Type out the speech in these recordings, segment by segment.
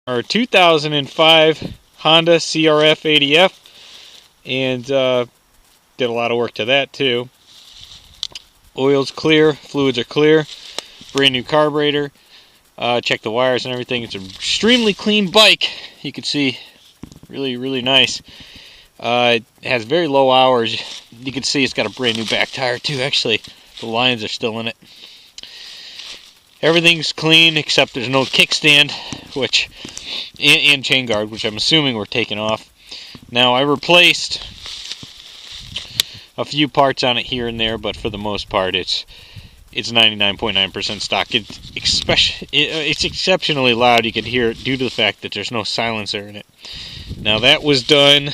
Our 2005 Honda CRF80F, and did a lot of work to that too. Oil's clear, fluids are clear, brand new carburetor. Check the wires and everything. It's an extremely clean bike. You can see, really nice. It has very low hours. You can see it's got a brand new back tire too. Actually, the lines are still in it. Everything's clean except there's no kickstand, and chain guard, which I'm assuming were taken off. Now, I replaced a few parts on it here and there, but for the most part, it's 99.9% stock. It's exceptionally loud. You can hear it due to the fact that there's no silencer in it. Now, that was done,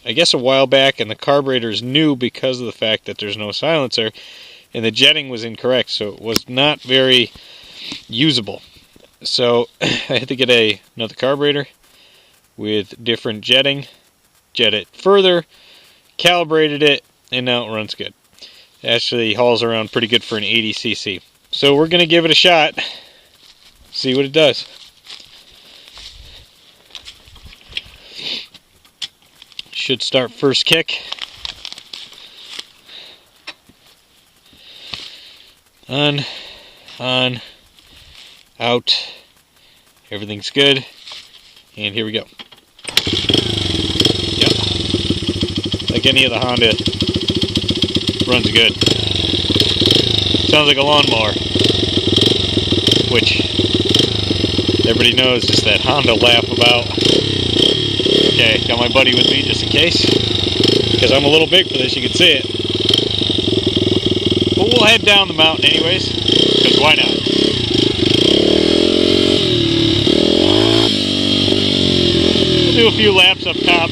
I guess, a while back, and the carburetor is new because of the fact that there's no silencer, and the jetting was incorrect, so it was not very usable. So I had to get another carburetor with different jetting, jet it further, calibrated it, and now it runs good. It actually hauls around pretty good for an 80cc. So we're going to give it a shot, see what it does. Should start first kick. On, out, everything's good, and here we go. Yep, like any of the Honda, runs good. Sounds like a lawnmower, which everybody knows is that Honda laugh about. Okay, got my buddy with me just in case, because I'm a little big for this, you can see it. But we'll head down the mountain anyways, because why not? We'll do a few laps up top.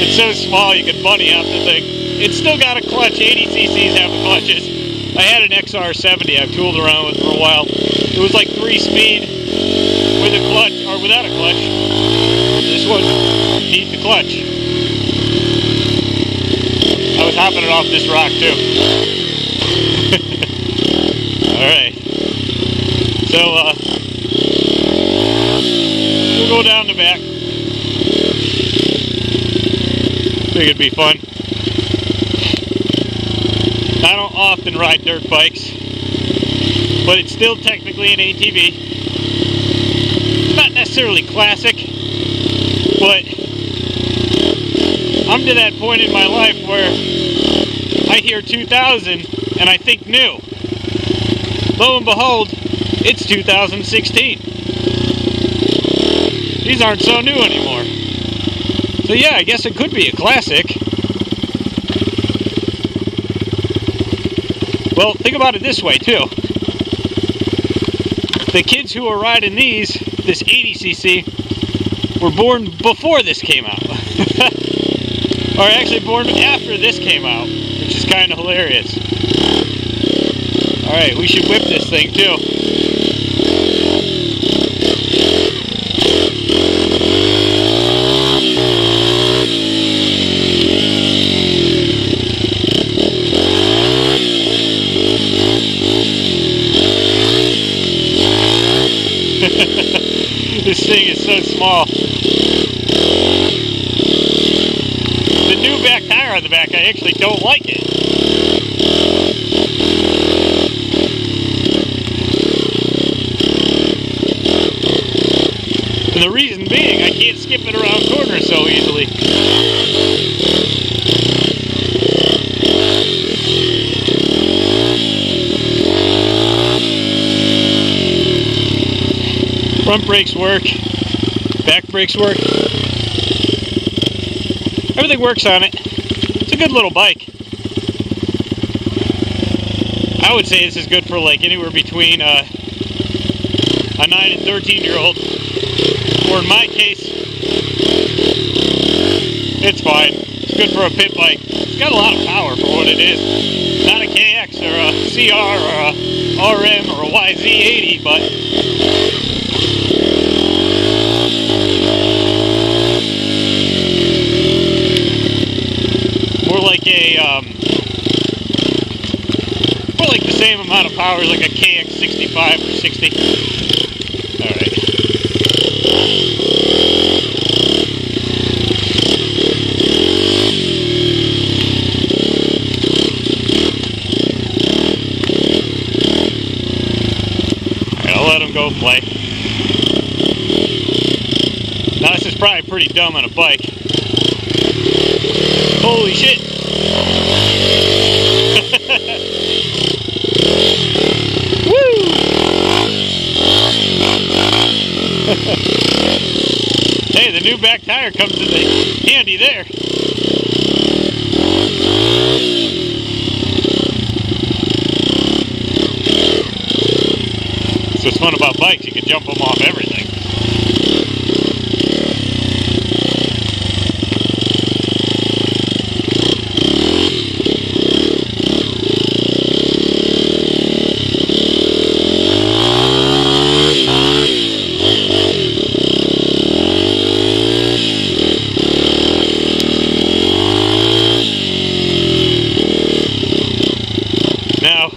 It's so small you can bunny out the thing. It's still got a clutch. 80cc's have clutches. I had an XR70 I've tooled around with for a while. It was like 3-speed. With a clutch, or without a clutch. This one needs the clutch. I was hopping it off this rock too. Alright. So, we'll go down the back. Think it'd be fun. I don't often ride dirt bikes, but it's still technically an ATV. Not necessarily classic, but I'm to that point in my life where I hear 2000 and I think new. Lo and behold, it's 2016. These aren't so new anymore. So yeah, I guess it could be a classic. Well, think about it this way too. The kids who are riding this 80cc, were born before this came out. Or actually born after this came out, which is kind of hilarious. Alright, we should whip this thing too. This thing is so small. The new back tire on the back, I actually don't like it. And the reason being, I can't skip it around corners so easily. Front brakes work, back brakes work. Everything works on it. It's a good little bike. I would say this is good for like anywhere between a 9 and 13-year-old. Or in my case, it's fine. It's good for a pit bike. It's got a lot of power for what it is. Not a KX or a CR or a RM or a YZ80, but like a put like the same amount of power as like a KX65 or 60. Alright. Alright, I'll let him go play. Now this is probably pretty dumb on a bike. Holy shit! Woo! Hey, the new back tire comes in handy there. That's what's fun about bikes, you can jump them off everything.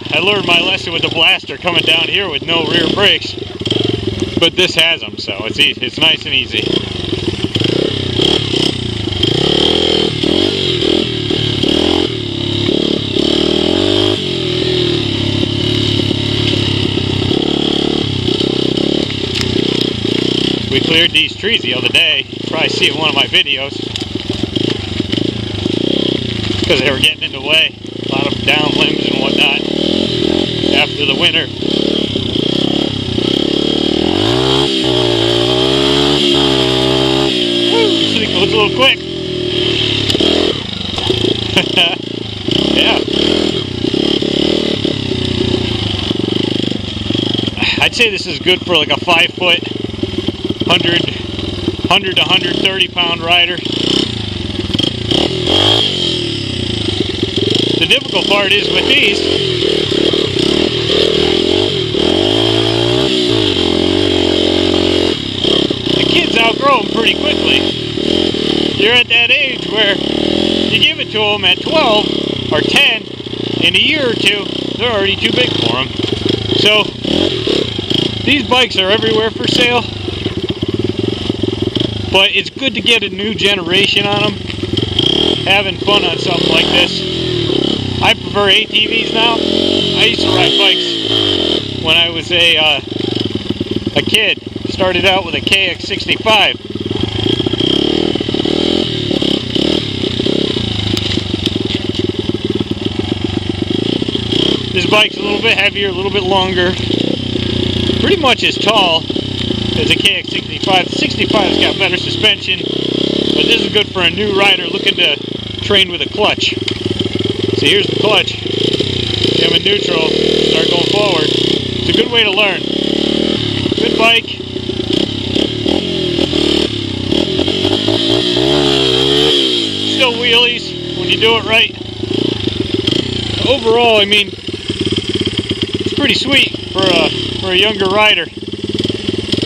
I learned my lesson with the blaster coming down here with no rear brakes, but this has them, so it's easy. It's nice and easy. We cleared these trees the other day. You probably see it in one of my videos because they were getting in the way. A lot of down limbs and whatnot after the winter. Woo, this thing goes a little quick. Yeah. I'd say this is good for like a 5 foot, 100 to 130 pound rider. The difficult part is with these, the kids outgrow them pretty quickly. You're at that age where you give it to them at 12 or 10, in a year or two, they're already too big for them. So, these bikes are everywhere for sale, but it's good to get a new generation on them, having fun on something like this. I prefer ATVs now. I used to ride bikes when I was a kid. Started out with a KX65. This bike's a little bit heavier, a little bit longer. Pretty much as tall as a KX65. The 65's got better suspension, but this is good for a new rider looking to train with a clutch. So here's the clutch. I'm in neutral, start going forward. It's a good way to learn. Good bike. Still wheelies when you do it right. Overall, I mean, it's pretty sweet for a younger rider.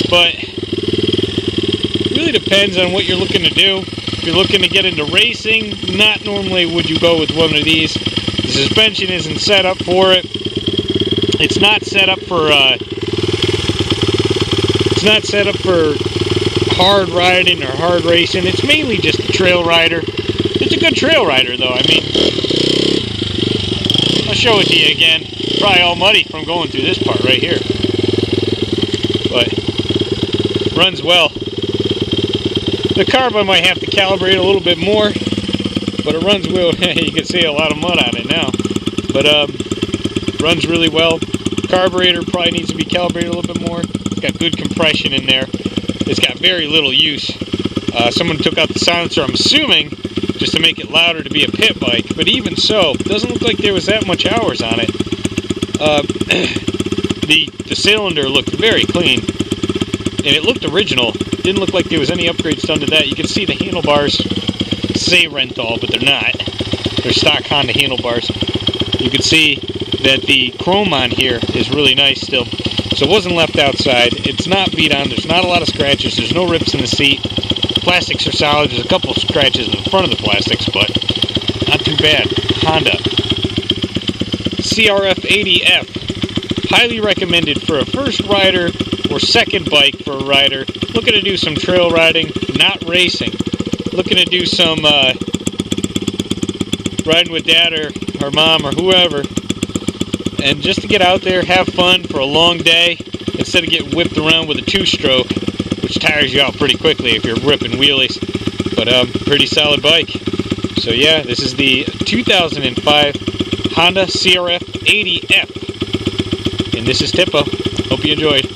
But it really depends on what you're looking to do. If you're looking to get into racing, not normally would you go with one of these. The suspension isn't set up for it. It's not set up for hard riding or hard racing. It's mainly just a trail rider. It's a good trail rider though. I mean, I'll show it to you again. Probably all muddy from going through this part right here. But runs well. The carb I might have to calibrate a little bit more, but it runs well. You can see a lot of mud on it now, but runs really well. Carburetor probably needs to be calibrated a little bit more. It's got good compression in there. It's got very little use. Someone took out the silencer, I'm assuming, just to make it louder to be a pit bike, but even so, it doesn't look like there was that much hours on it. The cylinder looked very clean, and it looked original. Didn't look like there was any upgrades done to that. You can see the handlebars say Renthal, but they're not. They're stock Honda handlebars. You can see that the chrome on here is really nice still. So it wasn't left outside. It's not beat on. There's not a lot of scratches. There's no rips in the seat. Plastics are solid. There's a couple of scratches in the front of the plastics, but not too bad. Honda CRF80F. Highly recommended for a first rider or second bike for a rider looking to do some trail riding, not racing. Looking to do some riding with dad or mom or whoever, and just to get out there, have fun for a long day instead of getting whipped around with a two-stroke, which tires you out pretty quickly if you're ripping wheelies. But pretty solid bike. So yeah, this is the 2005 Honda CRF80F, and this is Tippo. Hope you enjoyed.